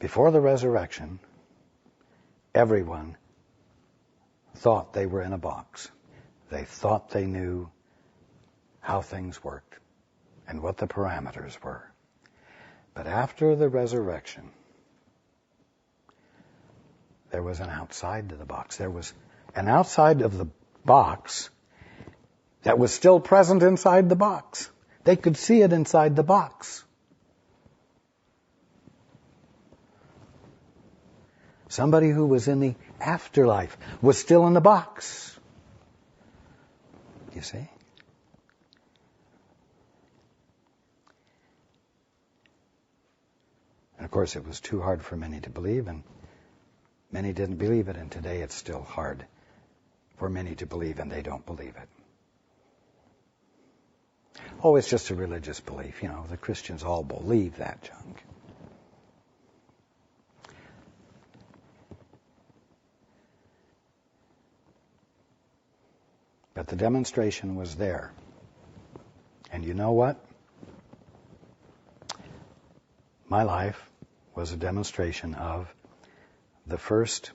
Before the resurrection, everyone thought they were in a box. They thought they knew how things worked and what the parameters were. But after the resurrection, there was an outside to the box. There was an outside of the box that was still present inside the box. They could see it inside the box. Somebody who was in the afterlife was still in the box. You see? And of course, it was too hard for many to believe, and many didn't believe it, and today it's still hard for many to believe, and they don't believe it. Oh, it's just a religious belief. You know, the Christians all believe that junk. But the demonstration was there. And you know what? My life was a demonstration of the first,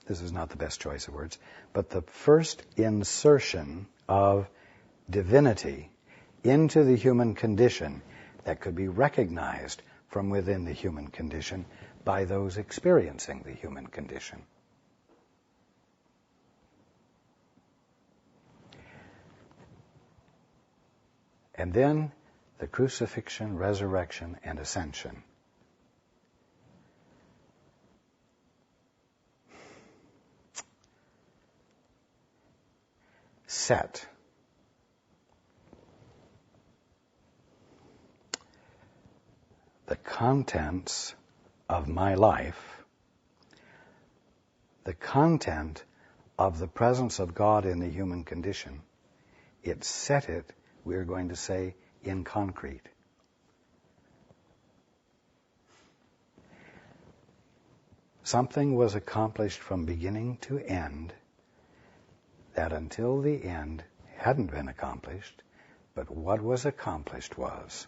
this is not the best choice of words, but the first insertion of divinity into the human condition that could be recognized from within the human condition by those experiencing the human condition. And then the crucifixion, resurrection, and ascension. Set the contents of my life, the content of the presence of God in the human condition. It set it, we're going to say, in concrete. Something was accomplished from beginning to end that until the end hadn't been accomplished, but what was accomplished was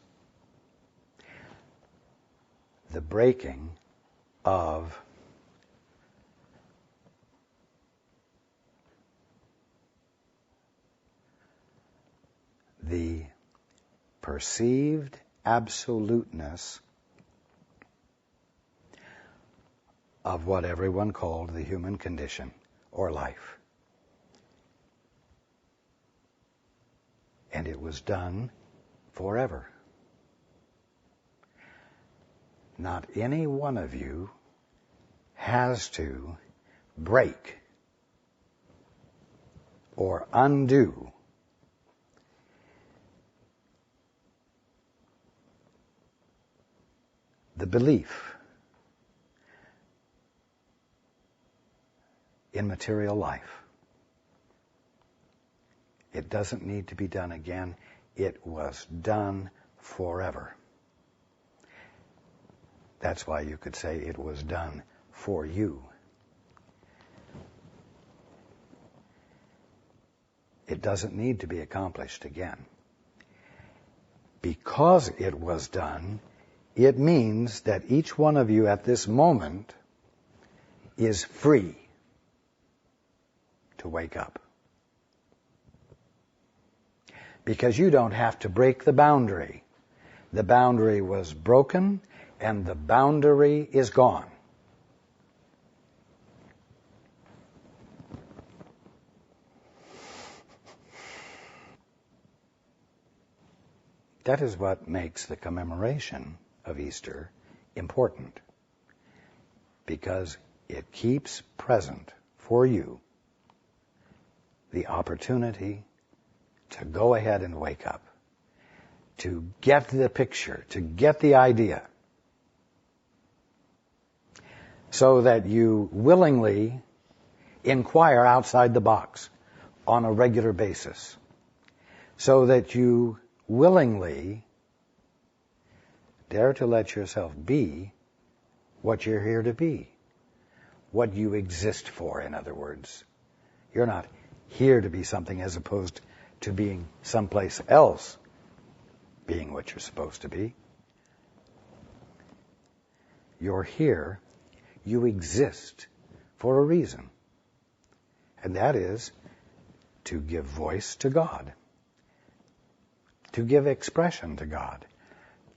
the breaking of the perceived absoluteness of what everyone called the human condition or life. And it was done forever. Not any one of you has to break or undo the belief in material life. It doesn't need to be done again. It was done forever. That's why you could say it was done for you. It doesn't need to be accomplished again. Because it was done, it means that each one of you at this moment is free to wake up. Because you don't have to break the boundary. The boundary was broken, and the boundary is gone. That is what makes the commemoration of Easter important, because it keeps present for you the opportunity to go ahead and wake up, to get the picture, to get the idea, so that you willingly inquire outside the box on a regular basis, so that you willingly dare to let yourself be what you're here to be, what you exist for, in other words. You're not here to be something as opposed to being someplace else, being what you're supposed to be. you're here, you exist for a reason. And that is to give voice to God, to give expression to God,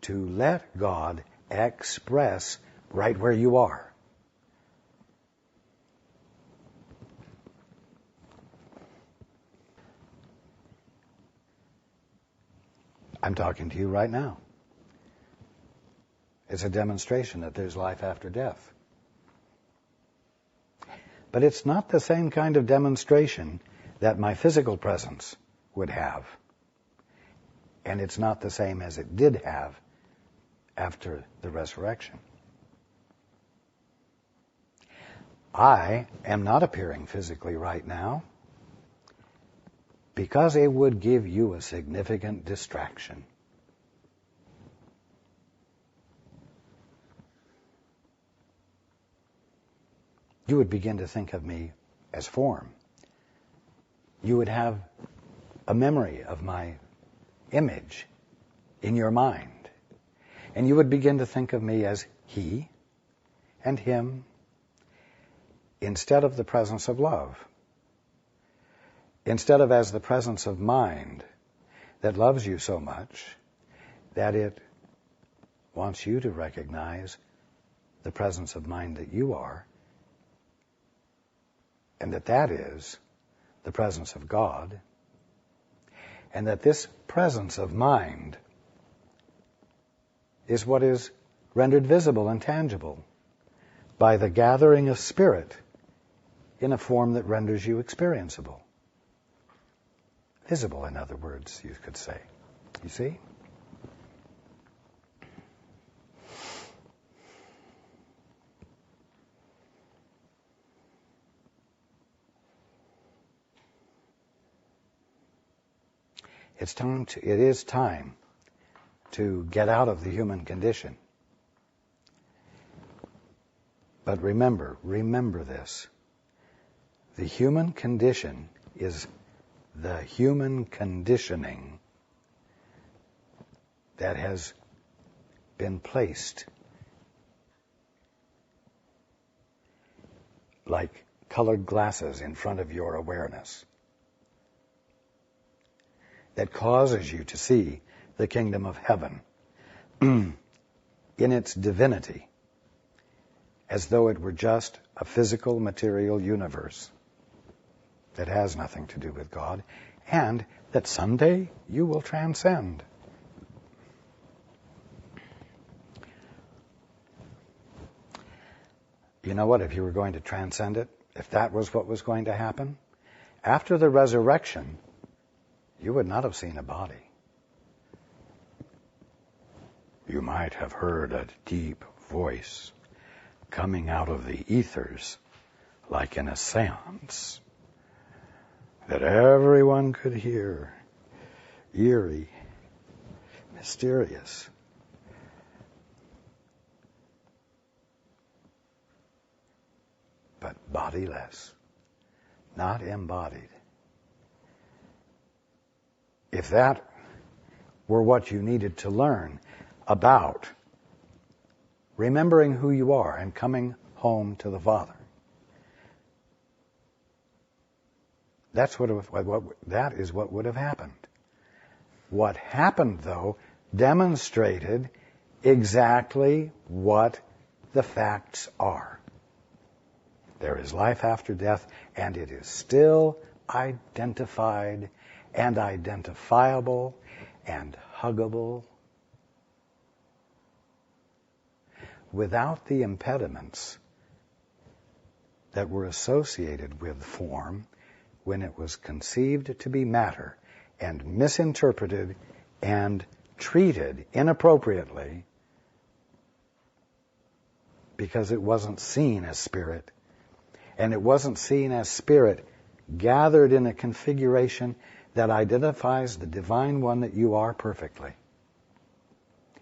to let God express right where you are. I'm talking to you right now. It's a demonstration that there's life after death. But it's not the same kind of demonstration that my physical presence would have. And it's not the same as it did have after the resurrection. I am not appearing physically right now because it would give you a significant distraction. You would begin to think of me as form. You would have a memory of my image in your mind. And you would begin to think of me as he and him instead of the presence of love. Instead of as the presence of mind that loves you so much that it wants you to recognize the presence of mind that you are, and that is the presence of God, and that this presence of mind is what is rendered visible and tangible by the gathering of spirit in a form that renders you experienceable. Visible, in other words, you could say. You see? It is time to get out of the human condition. But remember this. The human condition is the human conditioning that has been placed like colored glasses in front of your awareness that causes you to see the kingdom of heaven in its divinity as though it were just a physical, material universe that has nothing to do with God, and that someday you will transcend. You know what? If you were going to transcend it, if that was what was going to happen, after the resurrection, you would not have seen a body. You might have heard a deep voice coming out of the ethers like in a seance that everyone could hear, eerie, mysterious. But bodiless, not embodied. If that were what you needed to learn about remembering who you are and coming home to the Father, that is what would have happened. What happened, though, demonstrated exactly what the facts are. There is life after death, and it is still identified and identifiable and huggable without the impediments that were associated with form when it was conceived to be matter and misinterpreted and treated inappropriately because it wasn't seen as spirit, and it wasn't seen as spirit gathered in a configuration that identifies the divine one that you are perfectly.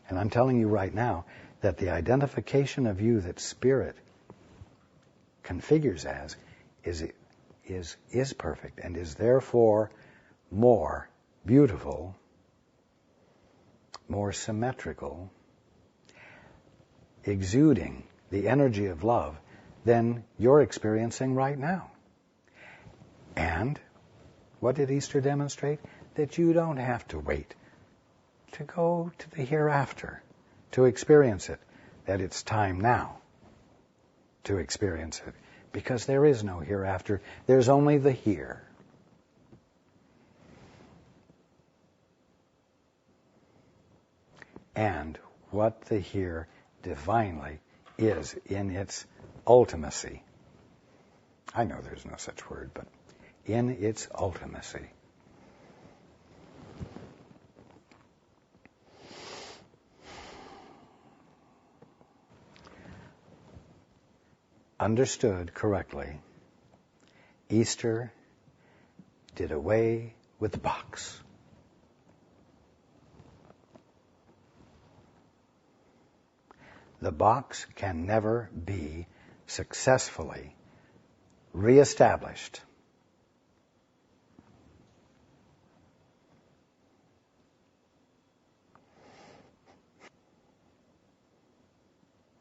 And I'm telling you right now that the identification of you that spirit configures as is perfect and is therefore more beautiful, more symmetrical, exuding the energy of love than you're experiencing right now. And what did Easter demonstrate? That you don't have to wait to go to the hereafter to experience it, that it's time now to experience it, because there is no hereafter, there's only the here. And what the here divinely is in its ultimacy. I know there's no such word, but in its ultimacy. Understood correctly, Easter did away with the box. The box can never be successfully reestablished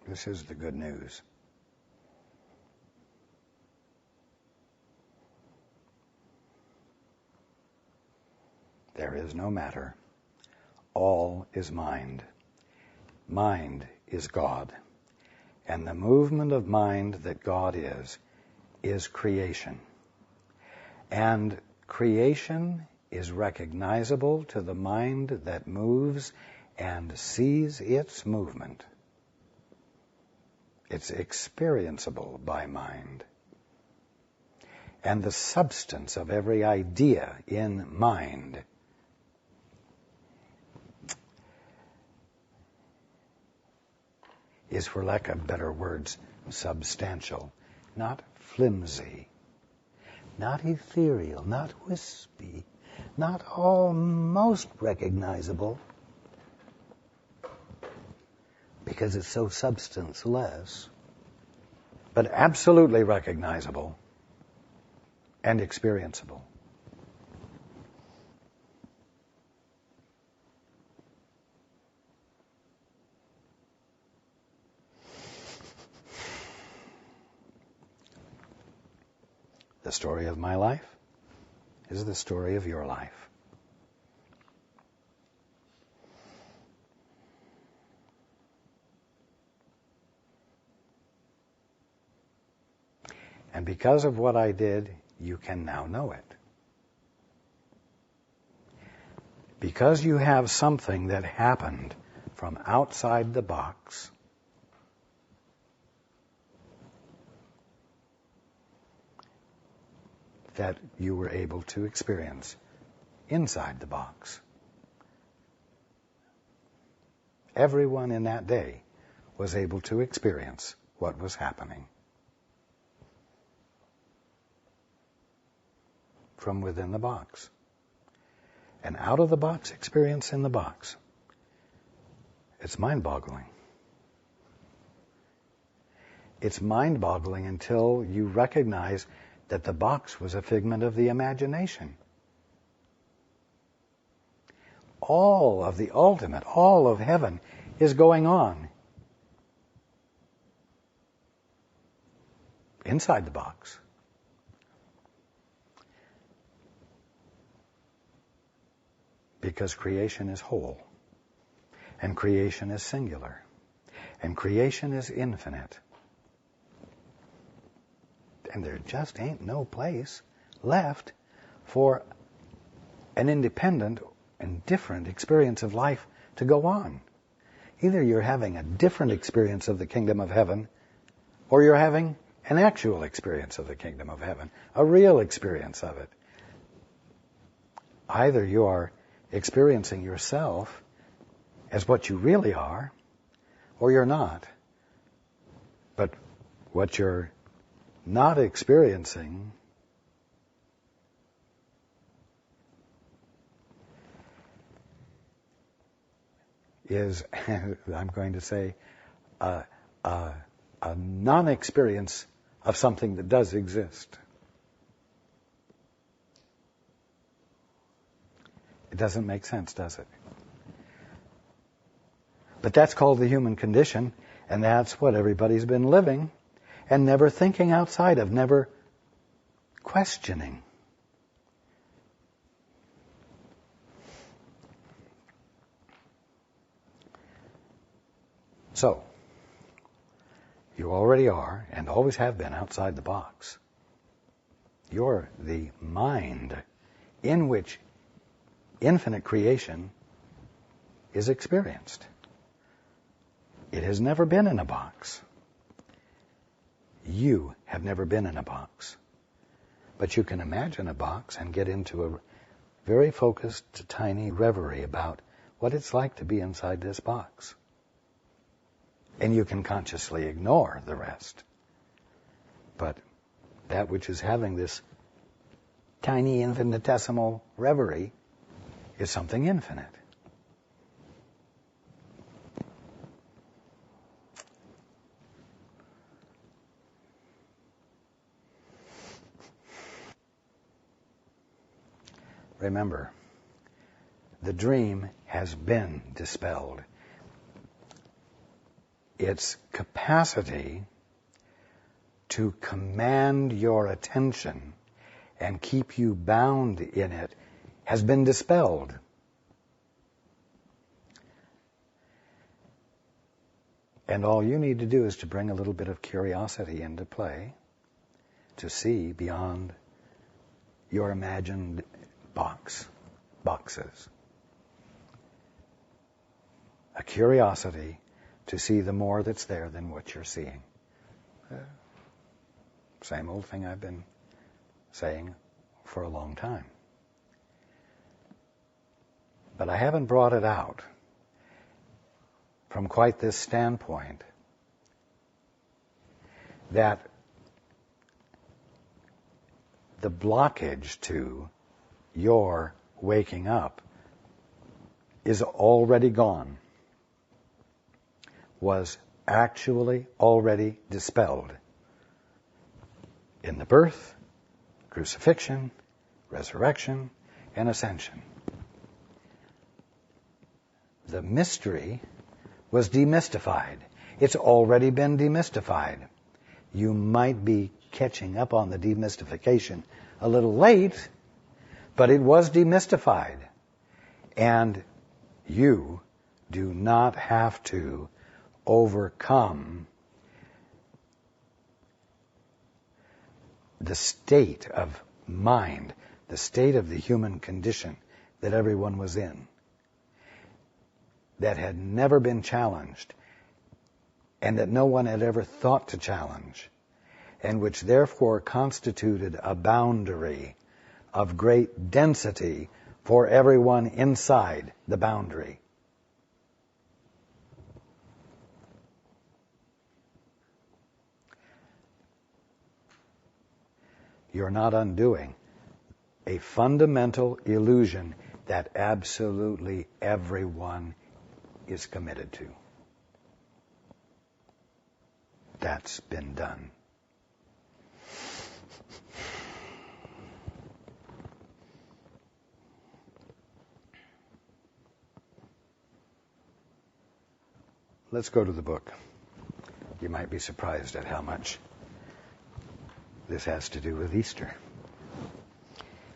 This is the good news. There is no matter. All is mind. Mind is God. And the movement of mind that God is creation. And creation is recognizable to the mind that moves and sees its movement. It's experienceable by mind. And the substance of every idea in mind is, for lack of better words, substantial, not flimsy, not ethereal, not wispy, not almost recognizable, because it's so substanceless, but absolutely recognizable and experienceable. The story of my life is the story of your life. And because of what I did, you can now know it. Because you have something that happened from outside the box, that you were able to experience inside the box. Everyone in that day was able to experience what was happening from within the box. And out of the box experience in the box. It's mind-boggling. It's mind-boggling until you recognize that the box was a figment of the imagination. All of the ultimate, all of heaven is going on inside the box. Because creation is whole, and creation is singular, and creation is infinite. And there just ain't no place left for an independent and different experience of life to go on. Either you're having a different experience of the kingdom of heaven, or you're having an actual experience of the kingdom of heaven, a real experience of it. Either you are experiencing yourself as what you really are, or you're not. But what you're not experiencing is, I'm going to say, a non-experience of something that does exist. It doesn't make sense, does it? But that's called the human condition, and that's what everybody's been living, and never thinking outside of, never questioning. So, you already are, and always have been, outside the box. You're the mind in which infinite creation is experienced. It has never been in a box. You have never been in a box. But you can imagine a box and get into a very focused, tiny reverie about what it's like to be inside this box. And you can consciously ignore the rest. But that which is having this tiny, infinitesimal reverie is something infinite. Remember, the dream has been dispelled. Its capacity to command your attention and keep you bound in it has been dispelled. And all you need to do is to bring a little bit of curiosity into play to see beyond your imagined boxes. A curiosity to see the more that's there than what you're seeing. Same old thing I've been saying for a long time. But I haven't brought it out from quite this standpoint that the blockage to your waking up is already gone, was actually already dispelled in the birth, crucifixion, resurrection, and ascension. The mystery was demystified. It's already been demystified. You might be catching up on the demystification a little late, but it was demystified. And you do not have to overcome the state of mind, the state of the human condition that everyone was in, that had never been challenged, and that no one had ever thought to challenge, and which therefore constituted a boundary of great density for everyone inside the boundary. You're not undoing a fundamental illusion that absolutely everyone is committed to. That's been done. Let's go to the book. You might be surprised at how much this has to do with Easter,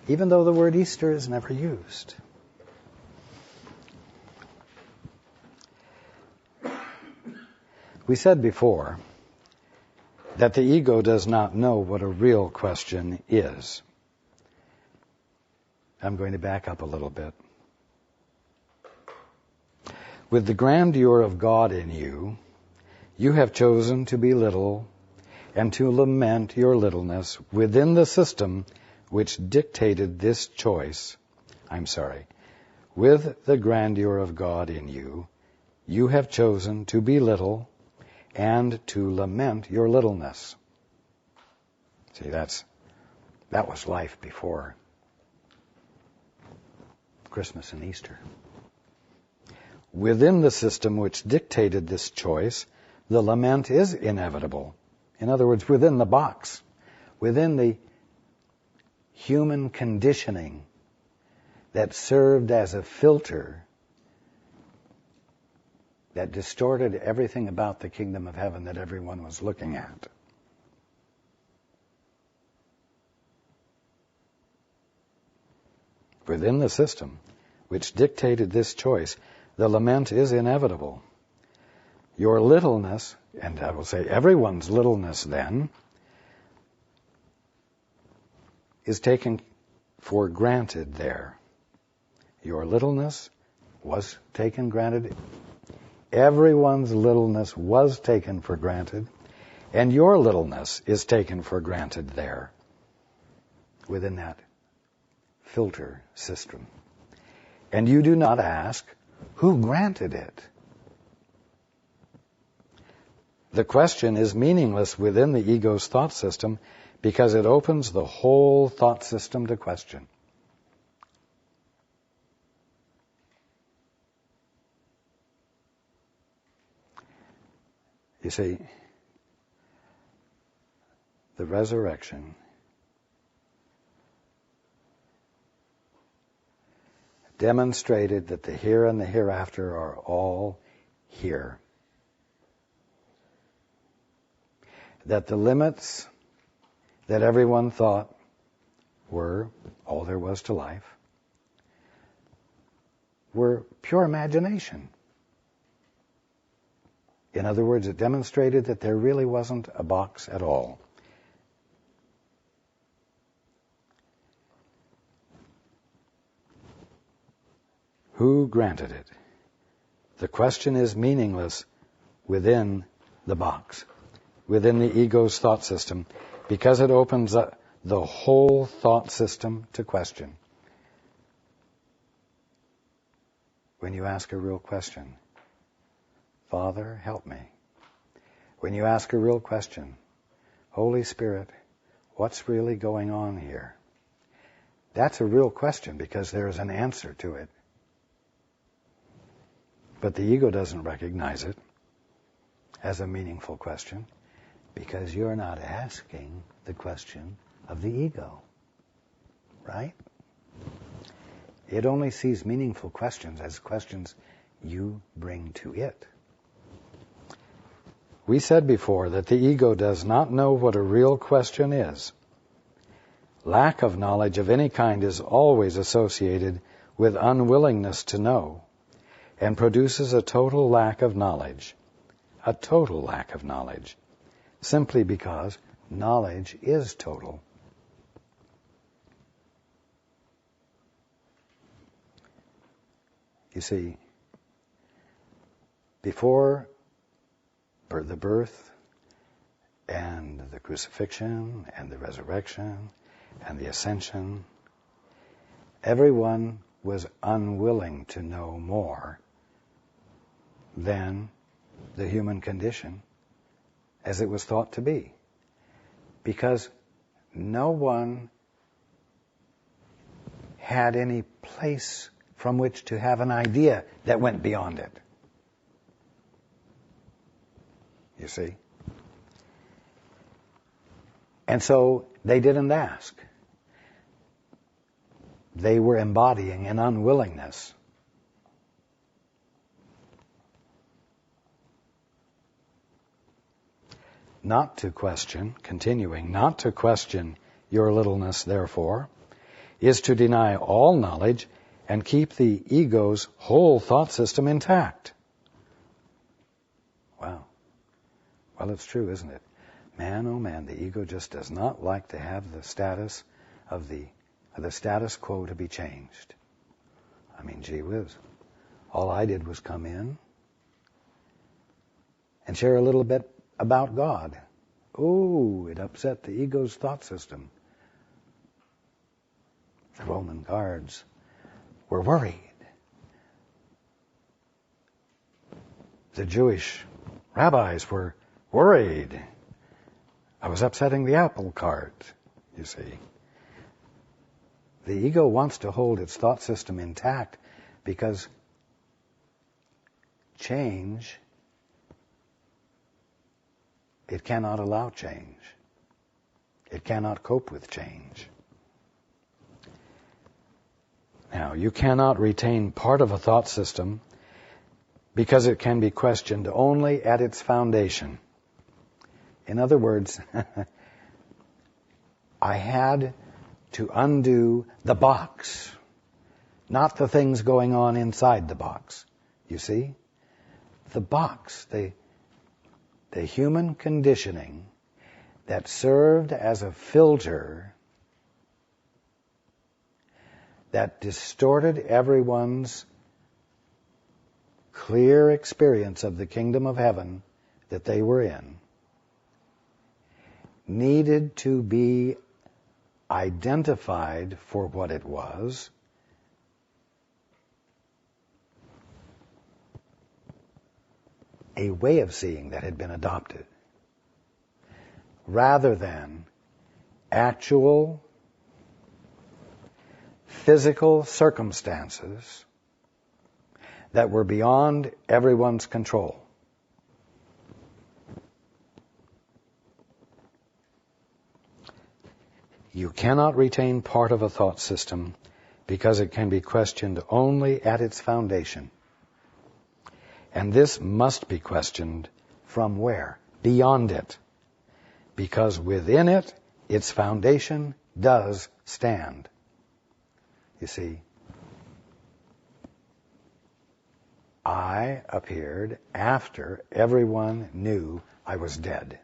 even though the word Easter is never used. We said before that the ego does not know what a real question is. I'm going to back up a little bit. With the grandeur of God in you, you have chosen to be little and to lament your littleness within the system which dictated this choice. With the grandeur of God in you, you have chosen to be little and to lament your littleness. See, that was life before Christmas and Easter. Within the system which dictated this choice, the lament is inevitable. In other words, within the box, within the human conditioning that served as a filter that distorted everything about the kingdom of heaven that everyone was looking at. Within the system which dictated this choice, the lament is inevitable. Your littleness, and I will say everyone's littleness then, is taken for granted there. Your littleness was taken granted. Everyone's littleness was taken for granted. And your littleness is taken for granted there, within that filter system. And you do not ask, who granted it? The question is meaningless within the ego's thought system because it opens the whole thought system to question. You see, the resurrection demonstrated that the here and the hereafter are all here. That the limits that everyone thought were all there was to life were pure imagination. In other words, it demonstrated that there really wasn't a box at all. Who granted it? The question is meaningless within the box, within the ego's thought system, because it opens up the whole thought system to question. When you ask a real question, Father, help me. When you ask a real question, Holy Spirit, what's really going on here? That's a real question because there's an answer to it. But the ego doesn't recognize it as a meaningful question because you're not asking the question of the ego, right? It only sees meaningful questions as questions you bring to it. We said before that the ego does not know what a real question is. Lack of knowledge of any kind is always associated with unwillingness to know, and produces a total lack of knowledge, simply because knowledge is total. You see, before the birth and the crucifixion and the resurrection and the ascension, everyone was unwilling to know more than the human condition as it was thought to be. Because no one had any place from which to have an idea that went beyond it. You see? And so they didn't ask. They were embodying an unwillingness. Not to question, continuing, not to question your littleness, therefore, is to deny all knowledge and keep the ego's whole thought system intact. Wow. Well, it's true, isn't it? Man, oh man, the ego just does not like to have the status of the status quo to be changed. I mean, gee whiz. All I did was come in and share a little bit about God. Oh, it upset the ego's thought system. The Roman guards were worried. The Jewish rabbis were worried. I was upsetting the apple cart, you see. The ego wants to hold its thought system intact because change, it cannot allow change. It cannot cope with change. Now, you cannot retain part of a thought system because it can be questioned only at its foundation. In other words, I had to undo the box, not the things going on inside the box. You see? The box, the human conditioning that served as a filter that distorted everyone's clear experience of the kingdom of heaven that they were in, needed to be identified for what it was, a way of seeing that had been adopted, rather than actual physical circumstances that were beyond everyone's control. You cannot retain part of a thought system because it can be questioned only at its foundation. And this must be questioned from where? Beyond it. Because within it, its foundation does stand. You see, I appeared after everyone knew I was dead.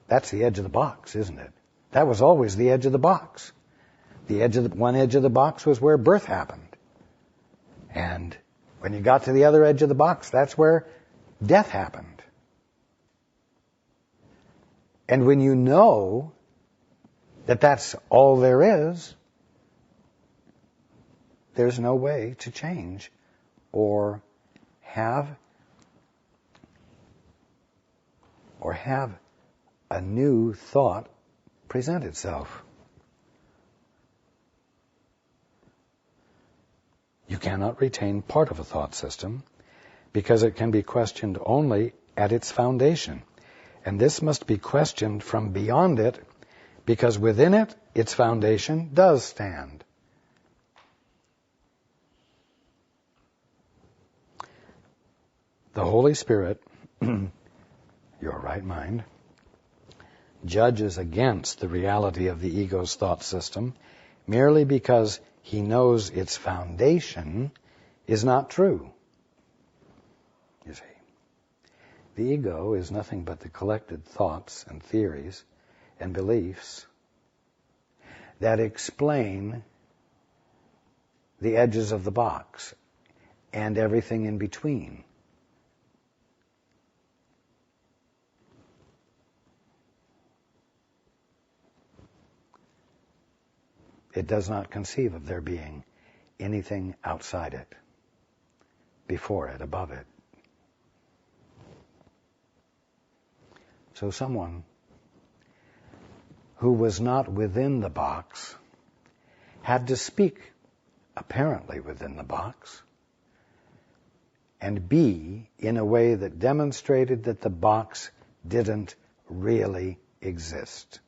That's the edge of the box, isn't it? That was always the edge of the box. One edge of the box was where birth happened. And when you got to the other edge of the box, that's where death happened. And when you know that that's all there is, there's no way to change or have a new thought present itself. You cannot retain part of a thought system because it can be questioned only at its foundation. And this must be questioned from beyond it because within it, its foundation does stand. The Holy Spirit, your right mind, judges against the reality of the ego's thought system merely because he knows its foundation is not true. You see, the ego is nothing but the collected thoughts and theories and beliefs that explain the edges of the box and everything in between. It does not conceive of there being anything outside it, before it, above it. So someone who was not within the box had to speak apparently within the box and be in a way that demonstrated that the box didn't really exist.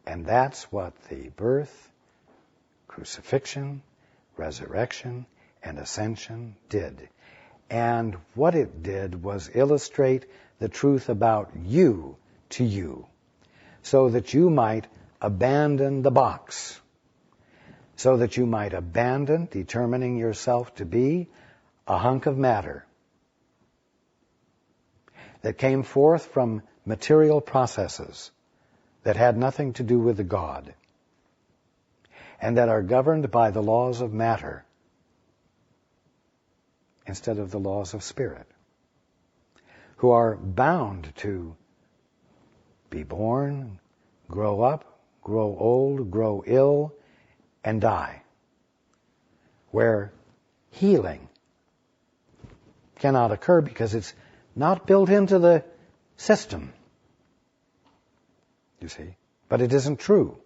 And that's what the birth, crucifixion, resurrection, and ascension did. And what it did was illustrate the truth about you to you, so that you might abandon the box, so that you might abandon determining yourself to be a hunk of matter that came forth from material processes that had nothing to do with the God, and that are governed by the laws of matter instead of the laws of spirit, who are bound to be born, grow up, grow old, grow ill, and die, where healing cannot occur because it's not built into the system, you see. But it isn't true.